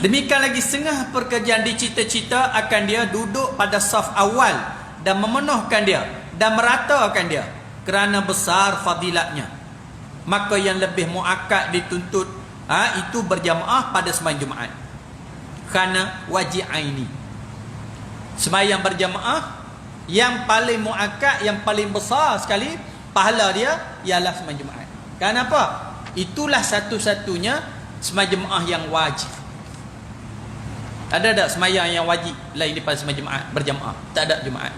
Demikian lagi setengah pekerjaan dicita-cita akan dia duduk pada saf awal dan memenuhkan dia dan meratakan dia kerana besar fadilatnya. Maka yang lebih muakkad dituntut itu berjamaah pada sembahyang Jumaat. Kerana wajib aini. Sembahyang berjamaah yang paling muakkad, yang paling besar sekali pahala dia ialah sembahyang Jumaat. Kenapa? Itulah satu-satunya sembahyang Jumaah yang wajib. Ada tak sembahyang yang wajib lain daripada sembahyang Jumaat berjamaah? Tak ada Jumaat.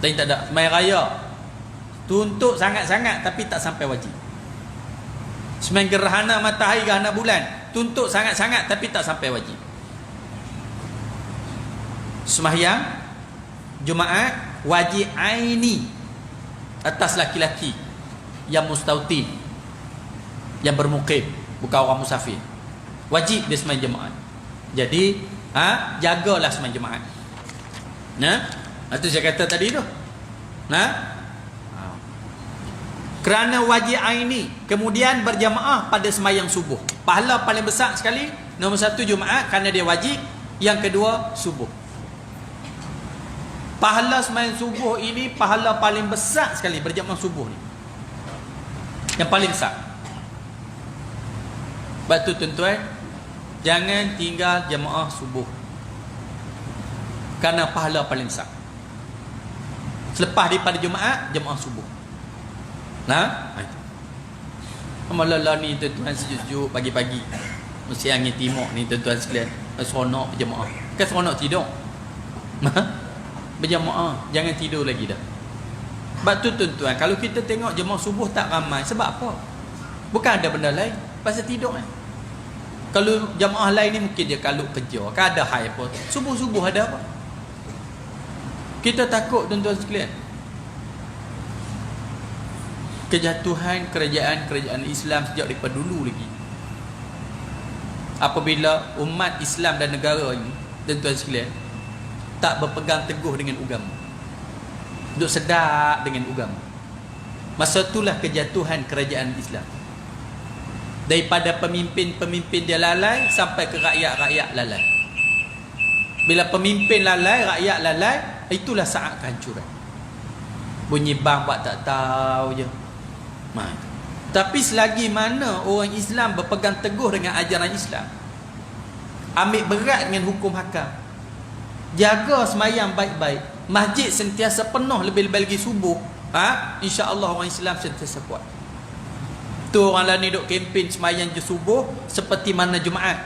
Lain tak ada. Sembahyang raya tuntut sangat-sangat tapi tak sampai wajib. Sembahyang gerhana matahari, gerhana bulan tuntut sangat-sangat tapi tak sampai wajib. Sembahyang Jumaat wajib aini atas laki-laki yang mustautin, yang bermukim, bukan orang musafir. Wajib dia sembahyang Jumaat. Jadi jagalah sembahyang Jumaat. Itu saya kata tadi tu. Kerana wajib aini, kemudian berjamaah pada sembahyang subuh. Pahala paling besar sekali nombor satu Jumaat kerana dia wajib. Yang kedua subuh. Pahala sembahyang subuh ini pahala paling besar sekali berjamaah subuh ni. Yang paling besar. Sebab tu tuan-tuan, jangan tinggal jemaah subuh. Kerana pahala paling besar. Selepas daripada Jumaat, jemaah subuh. Malah ni tuan-tuan sejuk-sejuk pagi-pagi. Mesti angin timur ni tuan-tuan sekalian. Seronok berjemaah. Kan seronok tidur. Berjemaah, jangan tidur lagi dah. Sebab tu tuan-tuan, kalau kita tengok jemaah subuh tak ramai, sebab apa? Bukan ada benda lain, pasal tidur kan. Kalau jemaah lain ni mungkin dia kalau kerja, kan ada hal apa. Subuh-subuh ada apa? Kita takut tuan-tuan sekalian. Kejatuhan kerajaan Islam sejak daripada dulu lagi. Apabila umat Islam dan negara ini, tuan-tuan sekalian, tak berpegang teguh dengan agama, duduk sedap dengan agama, masa itulah kejatuhan kerajaan Islam. Daripada pemimpin-pemimpin dia lalai sampai ke rakyat-rakyat lalai. Bila pemimpin lalai, rakyat lalai, itulah saat kehancuran. Bunyi bang buat tak tahu je. Tapi selagi mana orang Islam berpegang teguh dengan ajaran Islam, ambil berat dengan hukum hakam, jaga sembahyang baik-baik, masjid sentiasa penuh, lebih-lebih lagi subuh, insya-Allah orang Islam sentiasa kuat. Tu orang lain duk kempen sembahyang je subuh seperti mana Jumaat.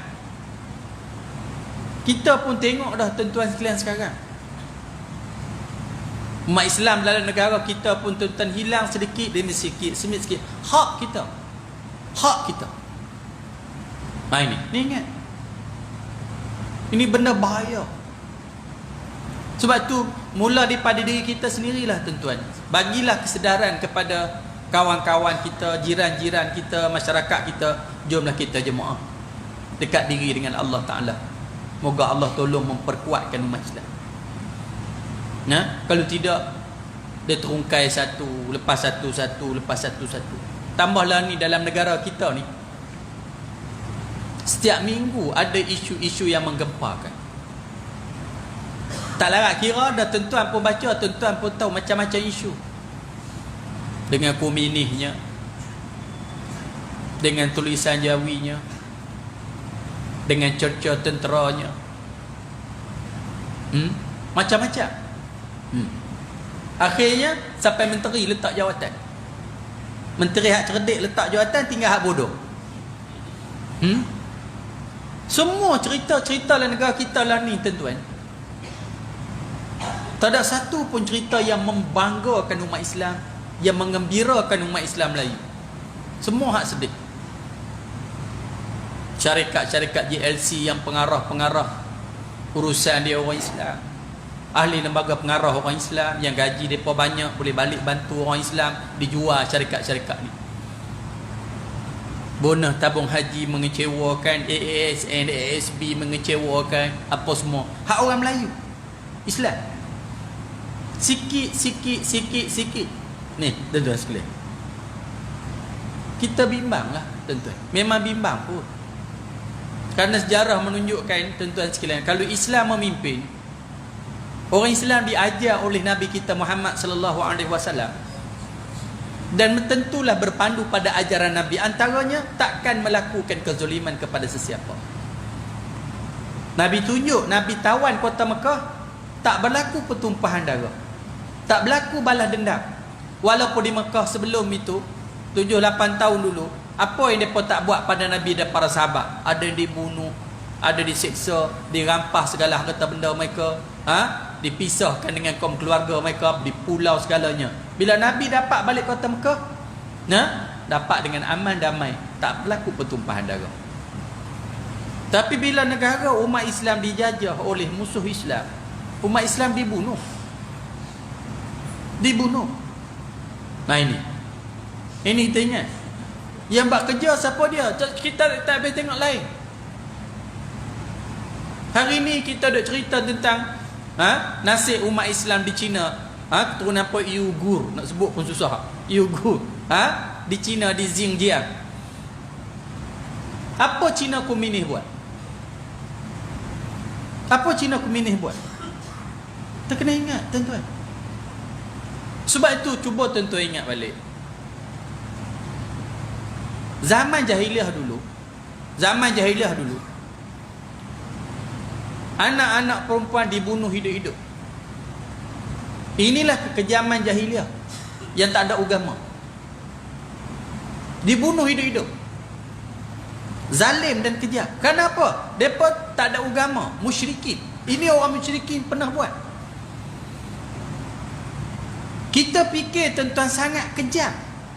Kita pun tengok dah tuan-tuan sekalian sekarang. Umat Islam dalam negara kita pun tuan-tuan hilang sedikit demi sedikit, sikit hak kita. Hak kita. Ni ingat. Ini benda bahaya. Sebab tu mula daripada diri kita sendirilah tuan-tuan. Bagilah kesedaran kepada kawan-kawan kita, jiran-jiran kita, masyarakat kita. Jomlah kita jemaah dekat diri dengan Allah Ta'ala. Moga Allah tolong memperkuatkan umat Islam. Kalau tidak, dia terungkai satu lepas satu, lepas satu. Tambahlah ni dalam negara kita ni, setiap minggu ada isu-isu yang menggemparkan. Tak larat kira dah, tuan-tuan pun baca, tuan-tuan pun tahu macam-macam isu. Dengan komunihnya, dengan tulisan Jawinya, dengan cerca tenteranya, macam-macam. Akhirnya sampai menteri letak jawatan. Menteri hak cerdik letak jawatan, tinggal hak bodoh. Semua cerita-cerita dalam negara kita lah ni tuan-tuan, tak ada satu pun cerita yang membanggakan umat Islam, yang mengembirakan umat Islam Melayu. Semua hak sedih. Syarikat-syarikat JLC yang pengarah-pengarah urusan dia orang Islam, ahli lembaga pengarah orang Islam yang gaji mereka banyak, boleh balik bantu orang Islam, dijual syarikat-syarikat ni. Bonus tabung haji mengecewakan, AASN, ASB mengecewakan, apa semua. Hak orang Melayu Islam. Sikit. Ni tuan-tuan sekalian, kita bimbang lah tuan-tuan. Memang bimbang pun. Kerana sejarah menunjukkan, tuan-tuan sekalian, kalau Islam memimpin, orang Islam diajar oleh Nabi kita Muhammad sallallahu alaihi wasallam, dan tentulah berpandu pada ajaran Nabi, antaranya takkan melakukan kezaliman kepada sesiapa. Nabi tunjuk, Nabi tawan kota Mekah, tak berlaku pertumpahan darah, tak berlaku balas dendam. Walaupun di Mekah sebelum itu 7-8 tahun dulu, apa yang mereka tak buat pada Nabi dan para sahabat? Ada yang dibunuh, ada diseksa, dirampas segala harta benda mereka, dipisahkan dengan kaum keluarga mereka, di pulau segalanya. Bila Nabi dapat balik kota Mekah, dapat dengan aman damai, tak berlaku pertumpahan darah. Tapi bila negara umat Islam dijajah oleh musuh Islam, umat Islam dibunuh. Nah ini kita ingat. Yang buat kerja siapa dia? Kita tak boleh tengok lain. Hari ni kita ada cerita tentang nasib umat Islam di China. Keturunan apa? Uyghur. Nak sebut pun susah. Uyghur. Di China, di Xinjiang. Apa China Komunis buat? Apa China Komunis buat? Kita kena ingat, tuan-tuan. Sebab itu cuba tuan-tuan ingat balik. Zaman jahiliah dulu, anak-anak perempuan dibunuh hidup-hidup. Inilah kekejaman jahiliah yang tak ada agama. Dibunuh hidup-hidup, zalim dan kejam. Kenapa? Mereka tak ada agama, musyrikin. Ini orang musyrikin pernah buat. Kita fikir tuan-tuan sangat kejam.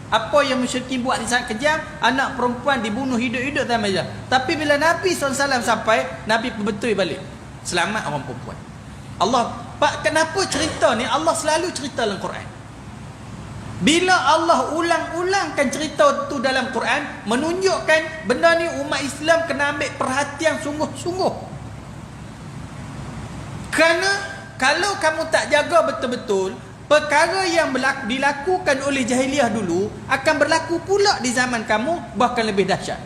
Apa yang musyrikin buat ni sangat kejam. Anak perempuan dibunuh hidup-hidup dalam meja. Tapi bila Nabi SAW sampai, Nabi betul balik, selamat orang perempuan. Allah, Pak, kenapa cerita ni Allah selalu cerita dalam Quran? Bila Allah ulang-ulangkan cerita tu dalam Quran, menunjukkan benda ni umat Islam kena ambil perhatian sungguh-sungguh. Kerana kalau kamu tak jaga betul-betul, perkara yang dilakukan oleh jahiliah dulu akan berlaku pula di zaman kamu, bahkan lebih dahsyat.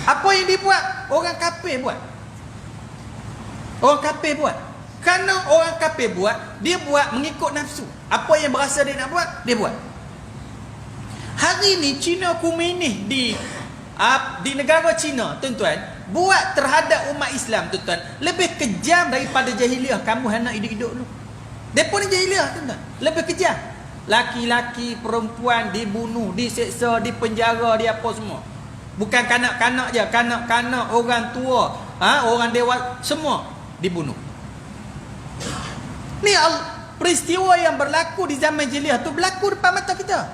Apa yang dibuat? Orang kafir buat. Kerana orang kafir buat, dia buat mengikut nafsu. Apa yang berasa dia nak buat, dia buat. Hari ni Cina Komunis di negara Cina, tuan-tuan, buat terhadap umat Islam, tuan-tuan, lebih kejam daripada jahiliah kamu hendak hidup-hidup dulu. Mereka ni jahiliah, tuan-tuan, lebih kejam. Laki-laki, perempuan dibunuh, diseksa, dipenjara, di apa semua. Bukan kanak-kanak je, kanak-kanak, orang tua, orang dewasa, semua dibunuh. Ni peristiwa yang berlaku di zaman jahiliah tu berlaku depan mata kita.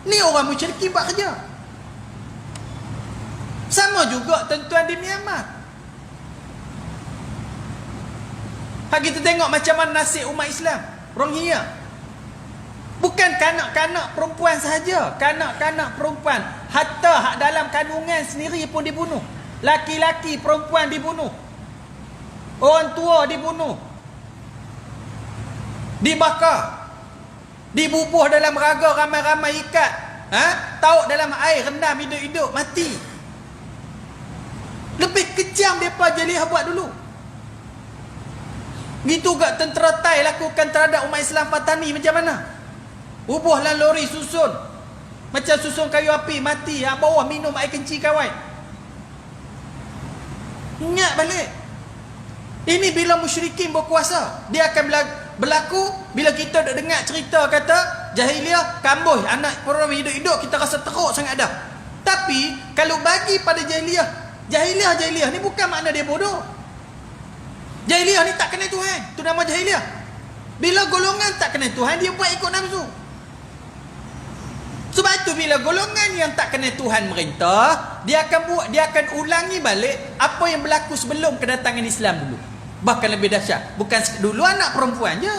Ni orang musyrikin buat kerja. Sama juga tuan-tuan di Myanmar. Kita tengok macam mana nasib umat Islam Rohingya. Bukan kanak-kanak perempuan sahaja, kanak-kanak perempuan, hatta hak dalam kandungan sendiri pun dibunuh. Laki-laki, perempuan dibunuh. Orang tua dibunuh, dibakar, dibubuh dalam raga ramai-ramai ikat, taut dalam air, rendam hidup-hidup, mati. Lebih kejam daripada jahiliah buat dulu. Gitu juga tentera Thai lakukan terhadap umat Islam Patani macam mana? Bubuhlah lori susun, macam susun kayu api, mati. Bawah minum air kencing kawan. Ingat balik. Ini bila musyrikin berkuasa, dia akan berlaku bila kita dengar cerita kata jahiliah kambuh, anak perempuan hidup-hidup, kita rasa teruk sangat dah. Tapi kalau bagi pada jahiliah ni bukan makna dia bodoh. Jahiliah ni tak kenal Tuhan, tu nama jahiliah. Bila golongan tak kenal Tuhan, dia buat ikut nafsu. Sebab itu bila golongan yang tak kenal Tuhan merintah, dia akan ulangi balik apa yang berlaku sebelum kedatangan Islam dulu. Bahkan lebih dahsyat. Bukan dulu anak perempuan je.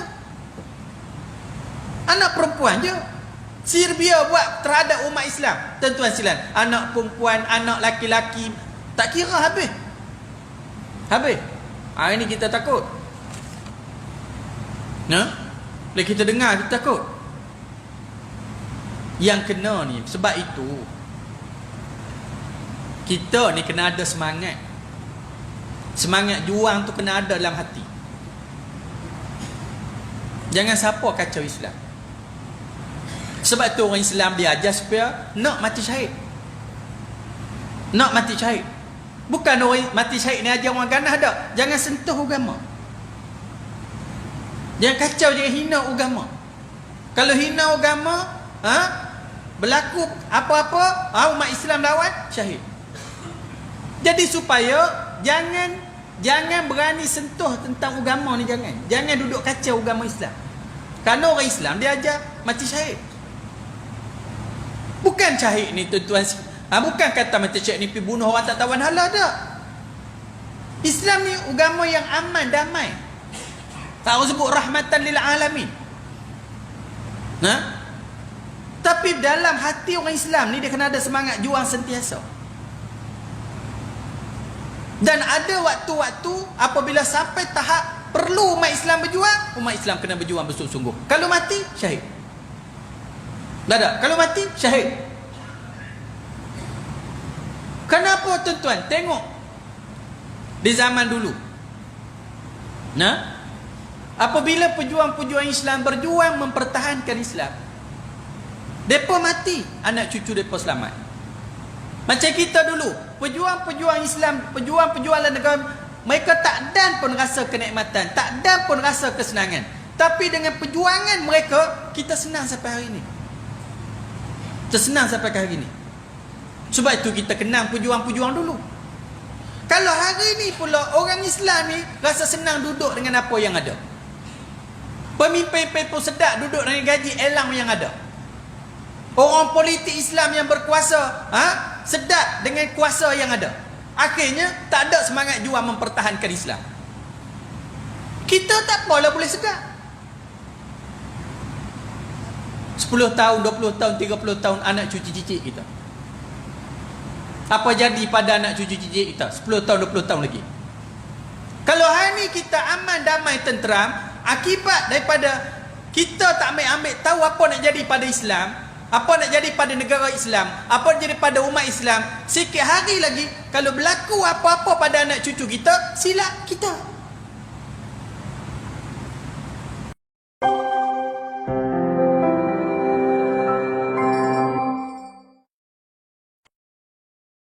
Serbia buat terhadap umat Islam, tuan-tuan silan. Anak perempuan, anak laki-laki, tak kira habis. Ini kita takut. Bila kita dengar, kita takut. Yang kena ni, sebab itu Kita ni kena ada semangat. Semangat juang tu kena ada dalam hati. Jangan siapa kacau Islam. Sebab tu orang Islam dia ajar supaya nak mati syahid. Nak mati syahid. Bukan orang mati syahid ni ajar orang ganah dak. Jangan sentuh agama. Jangan kacau, jangan hina agama. Kalau hina agama, berlaku apa-apa, umat Islam lawan syahid. Jadi supaya jangan berani sentuh tentang agama ni, jangan duduk kacau agama Islam. Kerana orang Islam dia ajar mati syahid. Bukan syahid ni tuan-tuan, bukan kata mati syahid ni pergi bunuh orang tak tawan halal dak. Islam ni agama yang aman, damai. Tak sebut rahmatan lil alamin. Tapi dalam hati orang Islam ni dia kena ada semangat juang sentiasa. Dan ada waktu-waktu apabila sampai tahap perlu umat Islam berjuang, umat Islam kena berjuang bersungguh-sungguh. Kalau mati, syahid. Kalau mati, syahid. Kenapa tuan-tuan? Tengok di zaman dulu. Apabila pejuang-pejuang Islam berjuang mempertahankan Islam, mereka mati, anak cucu mereka selamat. Macam kita dulu, pejuang-pejuang Islam, pejuang-pejuang negara, mereka tak dan pun rasa kenikmatan, tak dan pun rasa kesenangan. Tapi dengan perjuangan mereka, kita senang sampai hari ini. Kita senang sampai hari ini. Sebab itu kita kenang pejuang-pejuang dulu. Kalau hari ini pula orang Islam ni rasa senang duduk dengan apa yang ada. Pemimpin-pemimpin sedap duduk dengan gaji elang yang ada. Orang politik Islam yang berkuasa sedap dengan kuasa yang ada. Akhirnya tak ada semangat juang mempertahankan Islam. Kita tak apalah boleh sedap. 10 tahun, 20 tahun, 30 tahun anak cucu cicit kita. Apa jadi pada anak cucu cicit kita 10 tahun, 20 tahun lagi? Kalau hari ni kita aman, damai, tenteram, akibat daripada kita tak ambil tahu apa nak jadi pada Islam, apa nak jadi pada negara Islam, apa nak jadi pada umat Islam. Sikit hari lagi kalau berlaku apa-apa pada anak cucu kita, silap kita.